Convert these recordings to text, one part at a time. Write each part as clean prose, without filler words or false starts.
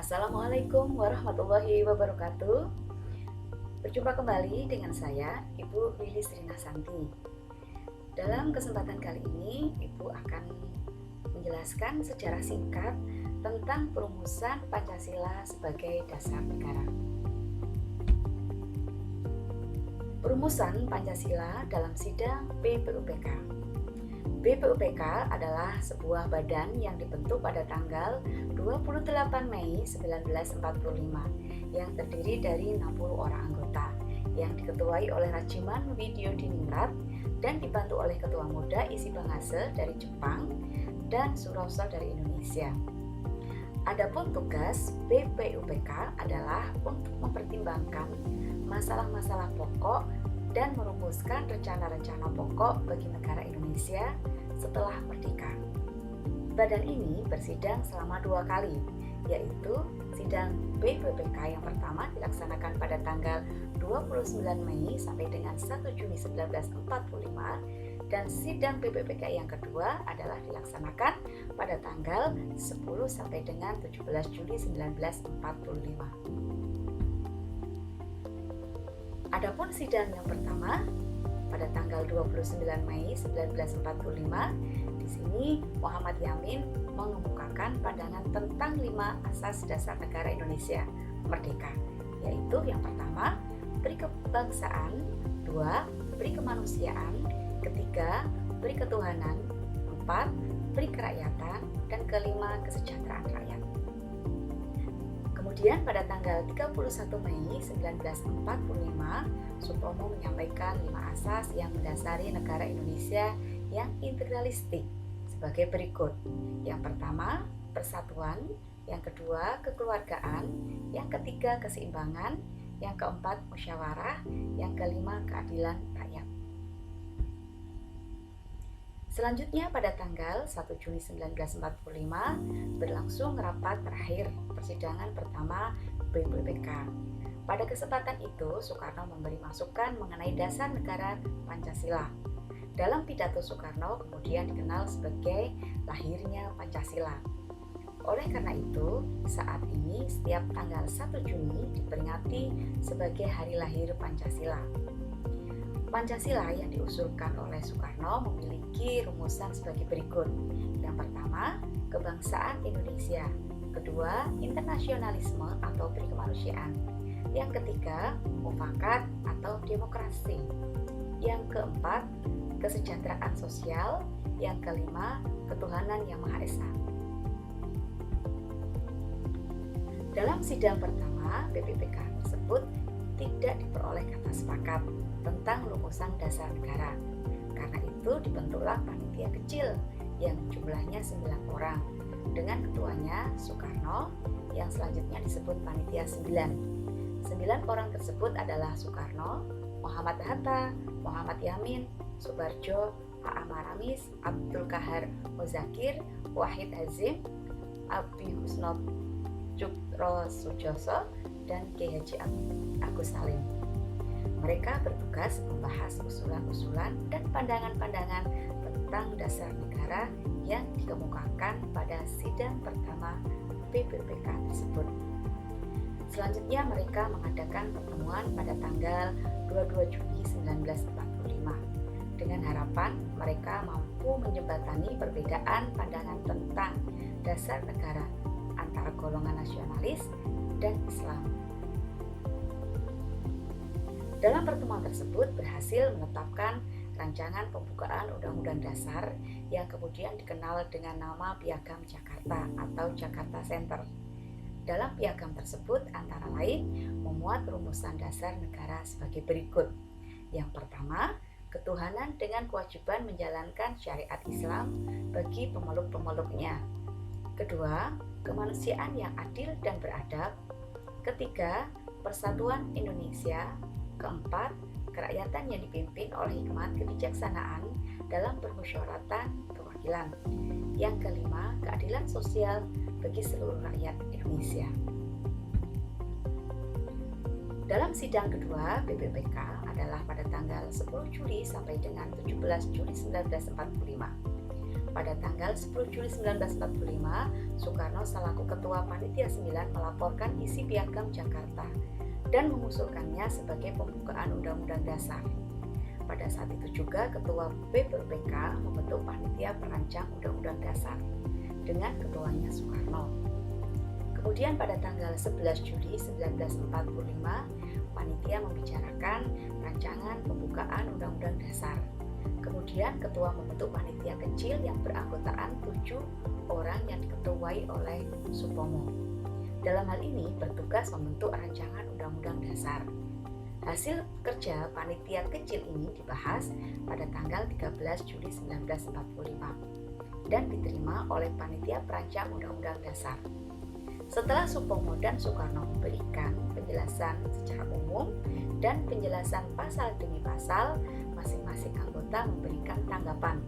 Assalamualaikum warahmatullahi wabarakatuh. Berjumpa kembali dengan saya, Ibu Lili Srina Santi. Dalam kesempatan kali ini, Ibu akan menjelaskan secara singkat tentang perumusan Pancasila sebagai dasar negara. Perumusan Pancasila dalam sidang BPUPK. BPUPK adalah sebuah badan yang dibentuk pada tanggal 28 Mei 1945 yang terdiri dari 60 orang anggota yang diketuai oleh Rajiman Widyodiningrat dan dibantu oleh Ketua Muda Isi Bangase dari Jepang dan Suroso dari Indonesia. Adapun tugas BPUPK adalah untuk mempertimbangkan masalah-masalah pokok dan merumuskan rencana-rencana pokok bagi negara Indonesia setelah merdeka. Badan ini bersidang selama 2 kali, yaitu sidang BPUPK yang pertama dilaksanakan pada tanggal 29 Mei sampai dengan 1 Juni 1945 dan sidang BPUPK yang kedua adalah dilaksanakan pada tanggal 10 sampai dengan 17 Juli 1945. Adapun sidang yang pertama pada tanggal 29 Mei 1945, di sini Muhammad Yamin mengemukakan pandangan tentang 5 asas dasar negara Indonesia merdeka, yaitu yang pertama, peri kebangsaan, 2, peri kemanusiaan, ketiga, peri ketuhanan, 4, peri kerakyatan, dan kelima, kesejahteraan rakyat. Kemudian pada tanggal 31 Mei 1945, Sutomo menyampaikan 5 asas yang mendasari negara Indonesia yang integralistik sebagai berikut. Yang pertama, persatuan, yang kedua, kekeluargaan, yang ketiga, keseimbangan, yang keempat, musyawarah, yang kelima, keadilan rakyat. Selanjutnya pada tanggal 1 Juni 1945 berlangsung rapat terakhir persidangan pertama BPUPK. Pada kesempatan itu Soekarno memberi masukan mengenai dasar negara Pancasila. Dalam pidato Soekarno kemudian dikenal sebagai lahirnya Pancasila. Oleh karena itu, saat ini setiap tanggal 1 Juni diperingati sebagai hari lahir Pancasila. Pancasila yang diusulkan oleh Soekarno memiliki rumusan sebagai berikut. Yang pertama, kebangsaan Indonesia. Kedua, internasionalisme atau perikemanusiaan. Yang ketiga, mufakat atau demokrasi. Yang keempat, kesejahteraan sosial. Yang kelima, ketuhanan yang Maha Esa. Dalam sidang pertama BPUPK tersebut tidak diperoleh kata sepakat tentang rumusan dasar negara. Karena itu dibentuklah panitia kecil yang jumlahnya 9 orang dengan ketuanya Soekarno yang selanjutnya disebut panitia 9. 9 orang tersebut adalah Soekarno, Muhammad Hatta, Muhammad Yamin, Subarjo, A.A. Maramis, Abdul Kahar Muzakir, Wahid Hazim, Abi Husnot Cukro Sujoso, dan Kiai Haji Agus Salim. Mereka bertugas membahas usulan-usulan dan pandangan-pandangan tentang dasar negara yang dikemukakan pada sidang pertama BPUPK tersebut. Selanjutnya mereka mengadakan pertemuan pada tanggal 22 Juli 1945 dengan harapan mereka mampu menjembatani perbedaan pandangan tentang dasar negara antara golongan nasionalis dan Islam. Dalam pertemuan tersebut berhasil menetapkan rancangan pembukaan Undang-Undang Dasar yang kemudian dikenal dengan nama Piagam Jakarta atau Jakarta Center. Dalam piagam tersebut antara lain memuat rumusan dasar negara sebagai berikut. Yang pertama, ketuhanan dengan kewajiban menjalankan syariat Islam bagi pemeluk-pemeluknya. Kedua, kemanusiaan yang adil dan beradab. Ketiga, persatuan Indonesia. Keempat, kerakyatan yang dipimpin oleh hikmat kebijaksanaan dalam permusyawaratan perwakilan. Yang kelima, keadilan sosial bagi seluruh rakyat Indonesia. Dalam sidang kedua BPUPK adalah pada tanggal 10 Juli sampai dengan 17 Juli 1945. pada tanggal 10 Juli 1945, Soekarno selaku Ketua Panitia 9 melaporkan isi Piagam Jakarta dan mengusulkannya sebagai pembukaan Undang-Undang Dasar. Pada saat itu juga Ketua BPUPK membentuk Panitia Perancang Undang-Undang Dasar dengan ketuanya Soekarno. Kemudian pada tanggal 11 Juli 1945, panitia membicarakan rancangan pembukaan Undang-Undang Dasar. Kemudian ketua membentuk panitia kecil yang beranggotaan 7 orang yang diketuai oleh Supomo. Dalam hal ini bertugas membentuk rancangan Undang-Undang Dasar. Hasil kerja panitia kecil ini dibahas pada tanggal 13 Juli 1945 dan diterima oleh panitia perancang Undang-Undang Dasar. Setelah Supomo dan Soekarno memberikan penjelasan secara umum dan penjelasan pasal demi pasal, masing-masing anggota memberikan tanggapan.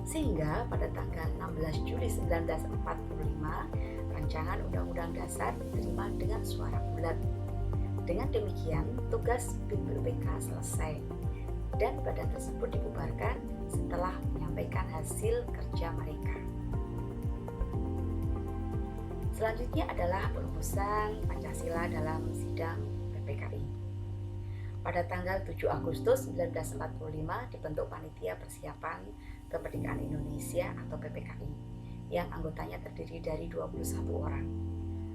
Sehingga pada tanggal 16 Juli 1945, rancangan Undang-Undang Dasar diterima dengan suara bulat. Dengan demikian, tugas BPUPK selesai dan badan tersebut dibubarkan setelah menyampaikan hasil kerja mereka. Selanjutnya adalah perumusan Pancasila dalam sidang PPKI. Pada tanggal 7 Agustus 1945 dibentuk Panitia Persiapan Kemerdekaan Indonesia atau PPKI yang anggotanya terdiri dari 21 orang.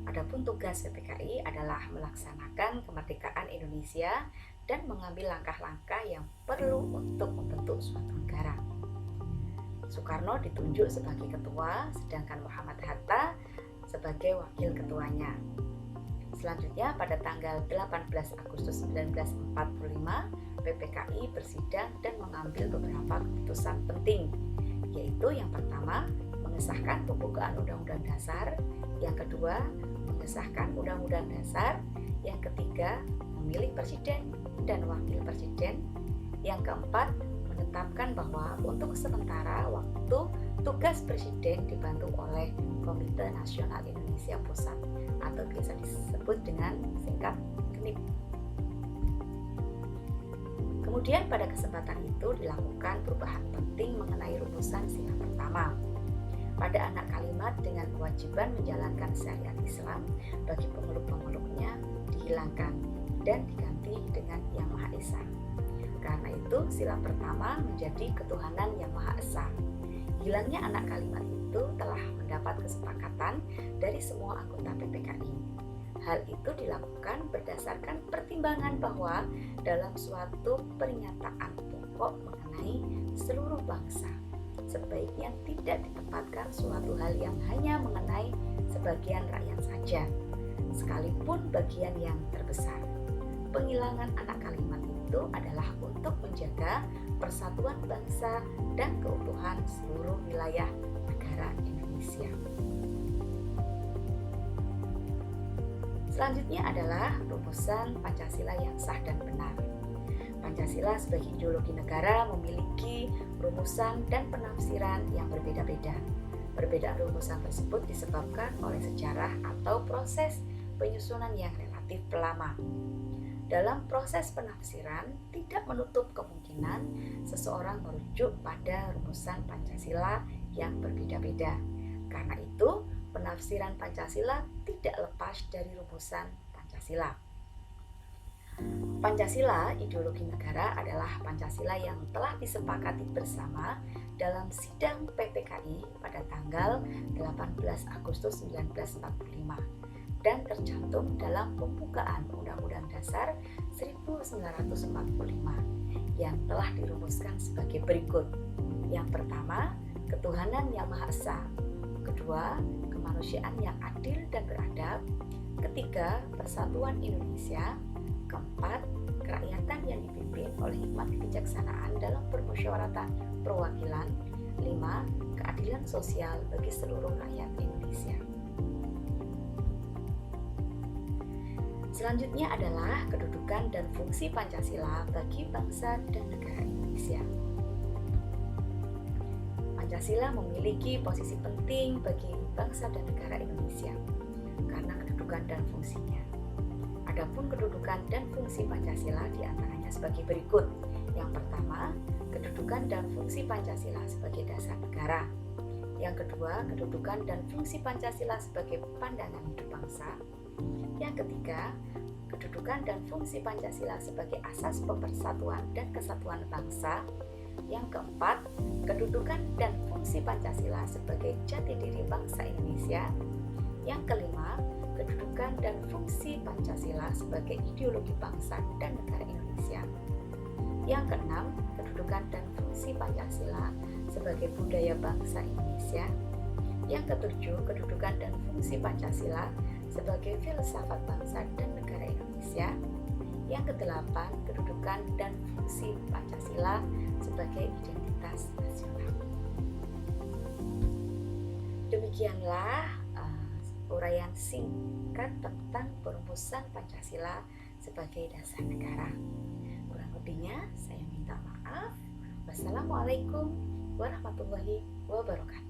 Adapun tugas PPKI adalah melaksanakan kemerdekaan Indonesia dan mengambil langkah-langkah yang perlu untuk membentuk suatu negara. Soekarno ditunjuk sebagai ketua, sedangkan Muhammad Hatta sebagai wakil ketuanya. Selanjutnya pada tanggal 18 Agustus 1945, PPKI bersidang dan mengambil beberapa keputusan penting, yaitu yang pertama, mengesahkan pembukaan Undang-Undang Dasar, yang kedua, mengesahkan Undang-Undang Dasar, yang ketiga, memilih presiden dan wakil presiden, yang keempat, menetapkan bahwa untuk sementara waktu tugas presiden dibantu oleh Komite Nasional Indonesia Pusat atau biasa disebut dengan singkat KNIP. Kemudian pada kesempatan itu dilakukan perubahan penting mengenai rumusan sila pertama. Pada anak kalimat dengan kewajiban menjalankan syariat Islam bagi pemeluk-pemeluknya dihilangkan dan diganti dengan Yang Maha Esa. Karena itu sila pertama menjadi ketuhanan Yang Maha Esa. Hilangnya anak kalimat itu telah mendapat kesepakatan dari semua anggota PPKI. Hal itu dilakukan berdasarkan pertimbangan bahwa dalam suatu pernyataan pokok mengenai seluruh bangsa, sebaiknya tidak ditempatkan suatu hal yang hanya mengenai sebagian rakyat saja, sekalipun bagian yang terbesar. Penghilangan anak kalimat itu adalah untuk menjaga persatuan bangsa dan keutuhan seluruh wilayah negara Indonesia. Selanjutnya adalah rumusan Pancasila yang sah dan benar. Pancasila sebagai ideologi negara memiliki rumusan dan penafsiran yang berbeda-beda. Perbedaan rumusan tersebut disebabkan oleh sejarah atau proses penyusunan yang relatif lama. Dalam proses penafsiran, tidak menutup kemungkinan seseorang merujuk pada rumusan Pancasila yang berbeda-beda. Karena itu, penafsiran Pancasila tidak lepas dari rumusan Pancasila. Pancasila, ideologi negara, adalah Pancasila yang telah disepakati bersama dalam sidang PPKI pada tanggal 18 Agustus 1945. Dan tercantum dalam pembukaan Undang-Undang Dasar 1945 yang telah dirumuskan sebagai berikut. Yang pertama, ketuhanan Yang Maha Esa. Kedua, kemanusiaan yang adil dan beradab. Ketiga, persatuan Indonesia. Keempat, kerakyatan yang dipimpin oleh hikmat kebijaksanaan dalam permusyawaratan perwakilan. 5. Keadilan sosial bagi seluruh rakyat Indonesia. Selanjutnya adalah kedudukan dan fungsi Pancasila bagi bangsa dan negara Indonesia. Pancasila memiliki posisi penting bagi bangsa dan negara Indonesia karena kedudukan dan fungsinya. Adapun kedudukan dan fungsi Pancasila diantaranya sebagai berikut. Yang pertama, kedudukan dan fungsi Pancasila sebagai dasar negara. Yang kedua, kedudukan dan fungsi Pancasila sebagai pandangan hidup bangsa. Yang ketiga, kedudukan dan fungsi Pancasila sebagai asas pemersatuan dan kesatuan bangsa. Yang keempat, kedudukan dan fungsi Pancasila sebagai jati diri bangsa Indonesia. Yang kelima, kedudukan dan fungsi Pancasila sebagai ideologi bangsa dan negara Indonesia. Yang keenam, kedudukan dan fungsi Pancasila sebagai budaya bangsa Indonesia. Yang ketujuh, kedudukan dan fungsi Pancasila sebagai filsafat bangsa dan negara Indonesia. Yang kedelapan, kedudukan dan fungsi Pancasila sebagai identitas nasional. Demikianlah uraian singkat tentang perumusan Pancasila sebagai dasar negara. Kurang lebihnya saya minta maaf. Wassalamualaikum warahmatullahi wabarakatuh.